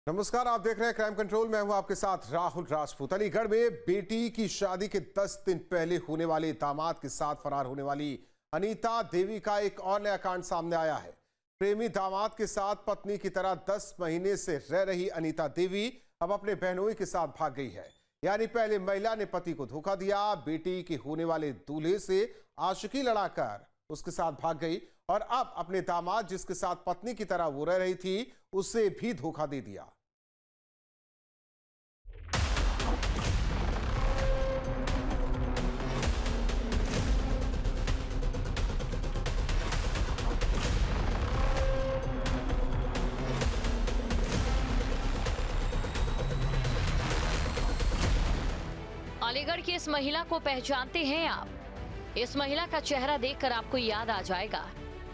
नमस्कार, आप देख रहे हैं क्राइम कंट्रोल। मैं हूं आपके साथ राहुल राजपूत। अलीगढ़ में बेटी की शादी के 10 दिन पहले होने वाले दामाद के साथ फरार होने वाली अनीता देवी का एक और नया कांड सामने आया है। प्रेमी दामाद के साथ पत्नी की तरह 10 महीने से रह रही अनीता देवी अब अपने बहनोई के साथ भाग गई है। यानी पहले महिला ने पति को धोखा दिया, बेटी के होने वाले दूल्हे से आशिकी लड़ाकर उसके साथ भाग गई और अब अपने दामाद जिसके साथ पत्नी की तरह वो रह रही थी उसे भी धोखा दे दिया। अलीगढ़ की इस महिला को पहचानते हैं आप? इस महिला का चेहरा देखकर आपको याद आ जाएगा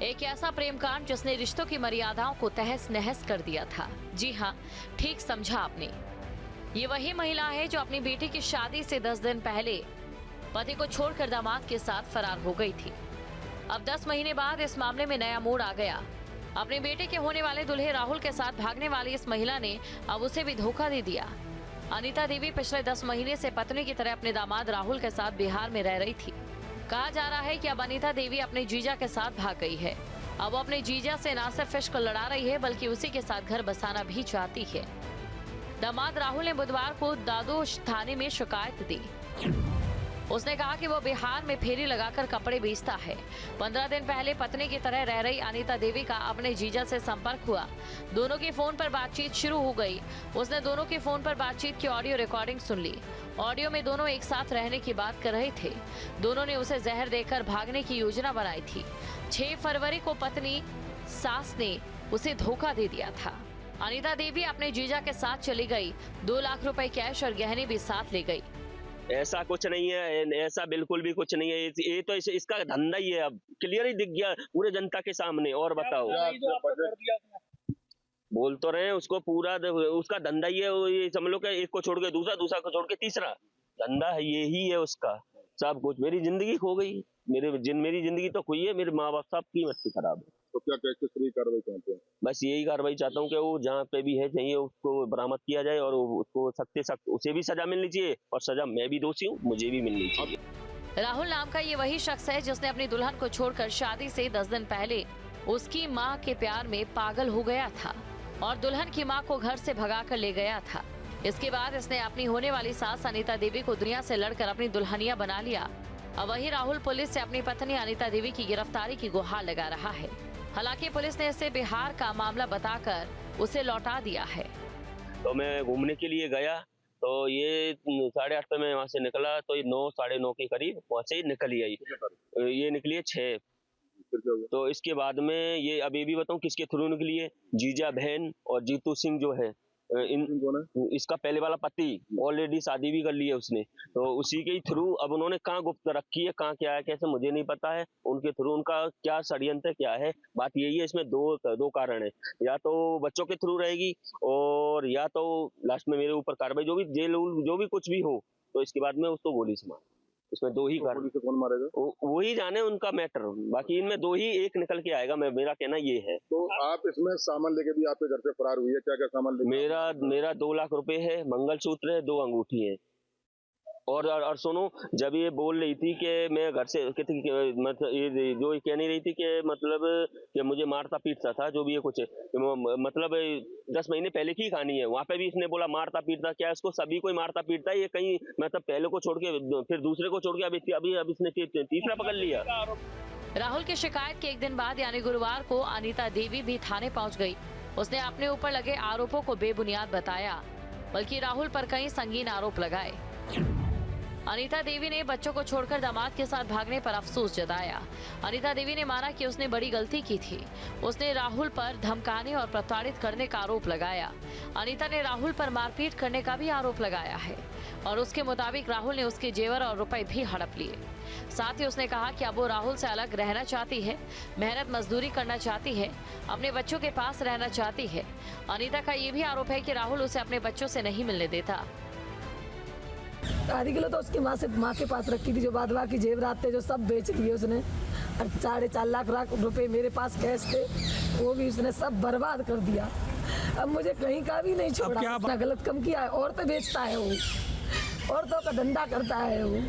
एक ऐसा प्रेम कांड जिसने रिश्तों की मर्यादाओं को तहस नहस कर दिया था। जी हाँ, ठीक समझा आपने। ये वही महिला है जो अपनी बेटी की शादी से 10 दिन पहले पति को छोड़कर दामाद के साथ फरार हो गई थी। अब 10 महीने बाद इस मामले में नया मोड़ आ गया। अपने बेटे के होने वाले दूल्हे राहुल के साथ भागने वाली इस महिला ने अब उसे भी धोखा दे दिया। अनीता देवी पिछले 10 महीने से पत्नी की तरह अपने दामाद राहुल के साथ बिहार में रह रही थी। कहा जा रहा है कि अब अनीता देवी अपने जीजा के साथ भाग गई है। अब वो अपने जीजा से ना सिर्फ इश्क लड़ा रही है बल्कि उसी के साथ घर बसाना भी चाहती है। दामाद राहुल ने बुधवार को दादोश थाने में शिकायत दी। उसने कहा कि वो बिहार में फेरी लगाकर कपड़े बेचता है। 15 दिन पहले पत्नी की तरह रह रही अनीता देवी का अपने जीजा से संपर्क हुआ। दोनों की फोन पर बातचीत शुरू हो गई। उसने दोनों की फोन पर बातचीत की ऑडियो रिकॉर्डिंग सुन ली। ऑडियो में दोनों एक साथ रहने की बात कर रहे थे। दोनों ने उसे जहर देकर भागने की योजना बनाई थी। 6 फरवरी को पत्नी सास ने उसे धोखा दे दिया था। अनीता देवी अपने जीजा के साथ चली गई। 2 लाख रुपए कैश और गहने भी साथ ले गई। ऐसा कुछ नहीं है, ऐसा बिल्कुल भी कुछ नहीं है। ये तो इसका धंधा ही है। अब क्लियर ही दिख गया पूरे जनता के सामने। और बताओ, बोल तो रहे हैं उसको पूरा उसका धंधा ही है। ये समझ लो कि एक को छोड़ के दूसरा, दूसरा को छोड़ के तीसरा, धंधा है यही है उसका। सब कुछ मेरी जिंदगी खो गई। मेरी जिंदगी तो खोई है। मेरे माँ बाप सब की मस्ती खराब है। तो क्या किस तरह की कार्रवाई चाहते हैं? बस यही कार्रवाई चाहता हूँ कि वो जहाँ पे भी है चाहिए उसको बरामद किया जाए और उसको सख्त से सख्त उसे भी सजा मिलनी चाहिए और सजा मैं भी दोषी हूँ, मुझे भी मिलनी चाहिए। राहुल नाम का ये वही शख्स है जिसने अपनी दुल्हन को छोड़कर शादी से 10 दिन पहले उसकी मां के प्यार में पागल हो गया था और दुल्हन की मां को घर से भगाकर ले गया था। इसके बाद इसने अपनी होने वाली सास अनीता देवी को दुनिया से लड़कर अपनी दुल्हनिया बना लिया। अब वही राहुल पुलिस से अपनी पत्नी अनीता देवी की गिरफ्तारी की गुहार लगा रहा है। हालांकि पुलिस ने इसे बिहार का मामला बताकर उसे लौटा दिया है। तो मैं घूमने के लिए गया तो ये 8:30 पे मैं वहाँ से निकला तो ये 9, 9:30 के करीब वहाँ से निकली आई। ये निकली है 6। तो इसके बाद में ये अब ये भी बताऊँ किसके थ्रू निकली है। जीजा बहन और जीतू सिंह जो है इसका पहले वाला पति, ऑलरेडी शादी भी कर ली है उसने। तो उसी के थ्रू अब उन्होंने कहाँ गुप्त रखी है, कहाँ क्या है कैसे मुझे नहीं पता है। उनके थ्रू उनका क्या षड्यंत्र क्या है। बात यही है, इसमें दो कारण है। या तो बच्चों के थ्रू रहेगी और या तो लास्ट में मेरे ऊपर कार्रवाई जो भी जेल जो भी कुछ भी हो तो इसके बाद में उसको गोली से मार। इसमें 2 ही कारण। पुलिस से कौन मारेगा? वही जाने उनका मैटर। बाकी इनमें 2 ही एक निकल के आएगा। मेरा कहना ये है। तो आप इसमें सामान लेके भी आपके घर से फरार हुई है, क्या क्या सामान लेके? मेरा 2 लाख रुपए है, मंगलसूत्र है, 2 अंगूठी है। और सुनो, जब ये बोल रही थी कि मैं घर से मतलब ये जो कह नहीं रही थी कि मतलब कि मुझे मारता पीटता था जो भी है कुछ मतलब 10 महीने पहले की कहानी है। वहाँ पे भी इसने बोला मारता पीटता। क्या इसको सभी कोई मारता पीटता है? ये कहीं मतलब पहले को छोड़ के फिर दूसरे को छोड़ के अब इसने तीसरा पकड़ लिया। राहुल की शिकायत के एक दिन बाद यानी गुरुवार को अनीता देवी भी थाने पहुंच गई। उसने अपने ऊपर लगे आरोपों को बेबुनियाद बताया, बल्कि राहुल पर कई संगीन आरोप लगाए। अनीता देवी ने बच्चों को छोड़कर दामाद के साथ भागने पर अफसोस जताया। अनीता देवी ने माना कि उसने बड़ी गलती की थी। उसने राहुल पर धमकाने और प्रताड़ित करने का आरोप लगाया। अनीता ने राहुल पर मारपीट करने का भी आरोप लगाया है और उसके मुताबिक राहुल ने उसके जेवर और रुपए भी हड़प लिए। साथ ही उसने कहा कि अब वो राहुल से अलग रहना चाहती है, मेहनत मजदूरी करना चाहती है, अपने बच्चों के पास रहना चाहती है। अनीता का ये भी आरोप है कि राहुल उसे अपने बच्चों से नहीं मिलने देता। आधी किलो तो उसकी माँ के पास रखी थी, जो बाद बाकी जेवरात थे जो सब बेच लिए उसने। और 4.5 लाख रुपए मेरे पास कैश थे, वो भी उसने सब बर्बाद कर दिया। अब मुझे कहीं का भी नहीं छोड़ा। क्या उसने गलत काम किया है, औरतें बेचता है वो, औरतों का धंधा करता है वो।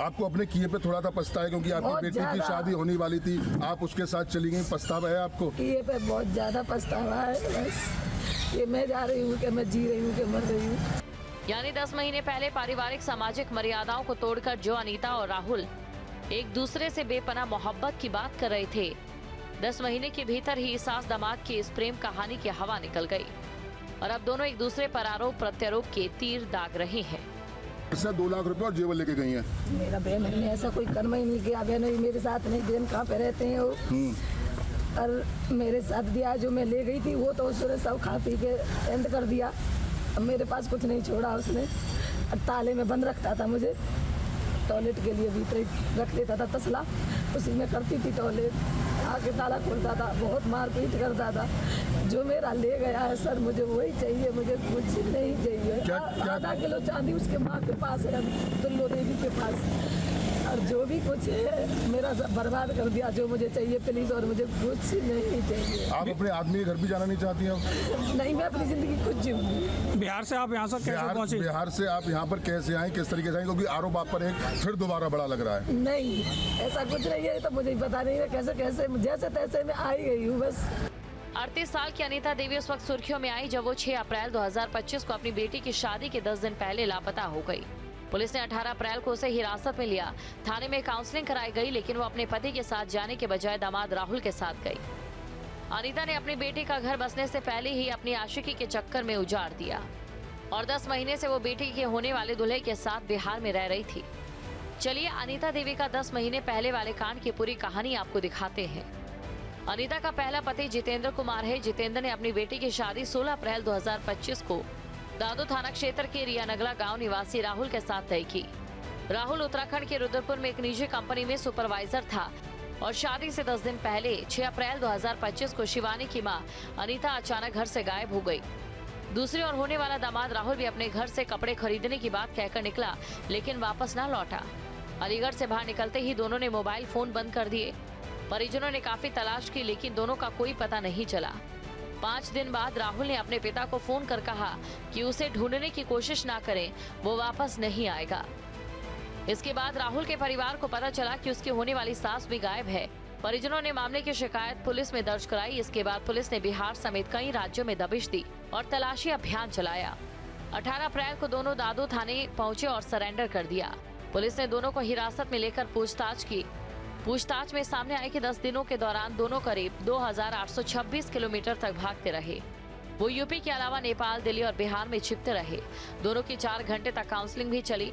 आपको अपने किए पे थोड़ा सा पछता है क्योंकि आपकी बहुत बेटी की ज्यादा। शादी होने वाली थी, आप उसके साथ चली गई, पछतावा है आपको? किए पे बहुत ज्यादा पछतावा है। बस ये मैं जा रही हूँ कि मैं जी रही हूँ कि मर रही हूँ। यानी 10 महीने पहले पारिवारिक सामाजिक मर्यादाओं को तोड़कर जो अनीता और राहुल एक दूसरे से बेपनाह मोहब्बत की बात कर रहे थे, 10 महीने के भीतर ही सास दामाद की इस प्रेम कहानी की हवा निकल गई और अब दोनों एक दूसरे पर आरोप प्रत्यारोप के तीर दाग रहे हैं। इससे 2 लाख रुपए और जेवर लेके गई हैं। मेरा बहन ने ऐसा कोई कर्म ही नहीं किया। बहन भी मेरे साथ नहीं, बहन कहाँ पे रहते हैं वो, और मेरे साथ दिया जो मैं ले गई थी वो तो उसने सब खा पी के एंड कर दिया। अब मेरे पास कुछ नहीं छोड़ा उसने। ताले में बंद रखता था मुझे, टॉयलेट के लिए भीतर ही रख लेता था तसला, उसी में करती थी टॉयलेट, आके ताला खोलता था, बहुत मारपीट करता था। जो मेरा ले गया है सर, मुझे वही चाहिए, मुझे कुछ नहीं चाहिए। आधा किलो चांदी उसके माँ के पास है, दुल्लो देवी के पास, और जो भी कुछ है मेरा सब बर्बाद कर दिया। जो मुझे चाहिए प्लीज, और मुझे कुछ नहीं चाहिए। आप अपने आदमी के घर भी जाना नहीं चाहती हैं? नहीं, मैं अपनी जिंदगी खुद जीऊंगी। बिहार से आप यहाँ से कैसे पहुँचे? बिहार से आप यहाँ पर कैसे आए, किस तरीके से आए? क्योंकि आरोप आप पर एक फिर दोबारा बड़ा लग रहा है। नहीं, ऐसा कुछ नहीं है, तो मुझे पता नहीं है कैसे कैसे जैसे तैसे मैं आई गई हूँ बस। 38 साल की अनीता देवी उस वक्त सुर्खियों में आई जब वो 6 अप्रैल 2025 को अपनी बेटी की शादी के 10 दिन पहले लापता हो गई। पुलिस ने 18 अप्रैल को उसे हिरासत में लिया। थाने में काउंसलिंग कराई गई, लेकिन वो अपने पति के साथ जाने के बजाय दामाद राहुल के साथ गई। अनीता ने अपनी बेटी का घर बसने से पहले ही अपनी आशिकी के चक्कर में उजाड़ दिया और 10 महीने से वो बेटी के होने वाले दूल्हे के साथ बिहार में रह रही थी। चलिए अनीता देवी का 10 महीने पहले वाले कांड की पूरी कहानी आपको दिखाते हैं। अनीता का पहला पति जितेंद्र कुमार है। जितेंद्र ने अपनी बेटी की शादी 16 अप्रैल 2025 को दादू थाना क्षेत्र के रियानगला गांव निवासी राहुल के साथ तय की। राहुल उत्तराखंड के रुद्रपुर में एक निजी कंपनी में सुपरवाइजर था और शादी से 10 दिन पहले 6 अप्रैल 2025 को शिवानी की मां अनीता अचानक घर से गायब हो गई। दूसरी ओर होने वाला दामाद राहुल भी अपने घर से कपड़े खरीदने की बात कहकर निकला, लेकिन वापस न लौटा। अलीगढ़ से बाहर निकलते ही दोनों ने मोबाइल फोन बंद कर दिए। परिजनों ने काफी तलाश की, लेकिन दोनों का कोई पता नहीं चला। 5 दिन बाद राहुल ने अपने पिता को फोन कर कहा कि उसे ढूंढने की कोशिश ना करें, वो वापस नहीं आएगा। इसके बाद राहुल के परिवार को पता चला कि उसकी होने वाली सास भी गायब है। परिजनों ने मामले की शिकायत पुलिस में दर्ज कराई। इसके बाद पुलिस ने बिहार समेत कई राज्यों में दबिश दी और तलाशी अभियान चलाया। 18 अप्रैल को दोनों दादू थाने पहुंचे और सरेंडर कर दिया। पुलिस ने दोनों को हिरासत में लेकर पूछताछ की। पूछताछ में सामने आए कि 10 दिनों के दौरान दोनों करीब 2826 किलोमीटर तक भागते रहे। वो यूपी के अलावा नेपाल, दिल्ली और बिहार में छिपते रहे। दोनों की 4 घंटे तक काउंसलिंग भी चली।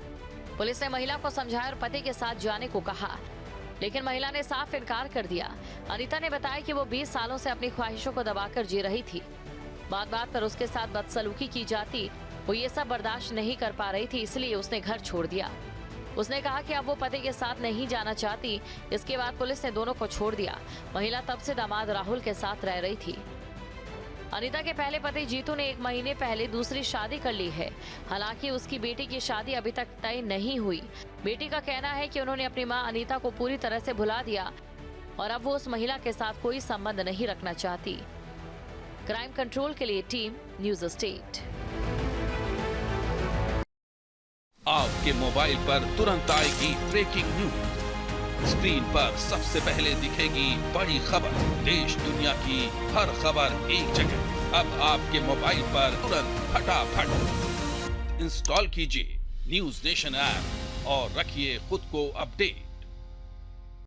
पुलिस ने महिला को समझाया और पति के साथ जाने को कहा, लेकिन महिला ने साफ इनकार कर दिया। अनीता ने बताया कि वो 20 सालों से अपनी ख्वाहिशों को दबाकर जी रही थी। बात बात पर उसके साथ बदसलूकी की जाती। वो ये सब बर्दाश्त नहीं कर पा रही थी, इसलिए उसने घर छोड़ दिया। उसने कहा कि अब वो पति के साथ नहीं जाना चाहती। इसके बाद पुलिस ने दोनों को छोड़ दिया। महिला तब से दामाद राहुल के साथ रह रही थी। अनीता के पहले पति जीतू ने 1 महीने पहले दूसरी शादी कर ली है। हालांकि उसकी बेटी की शादी अभी तक तय नहीं हुई। बेटी का कहना है कि उन्होंने अपनी मां अनीता को पूरी तरह से भुला दिया और अब वो उस महिला के साथ कोई संबंध नहीं रखना चाहती। क्राइम कंट्रोल के लिए टीम न्यूज स्टेट। आपके मोबाइल पर तुरंत आएगी ब्रेकिंग न्यूज। स्क्रीन पर सबसे पहले दिखेगी बड़ी खबर। देश दुनिया की हर खबर एक जगह। अब आपके मोबाइल पर तुरंत फटाफट इंस्टॉल कीजिए न्यूज नेशन ऐप और रखिए खुद को अपडेट।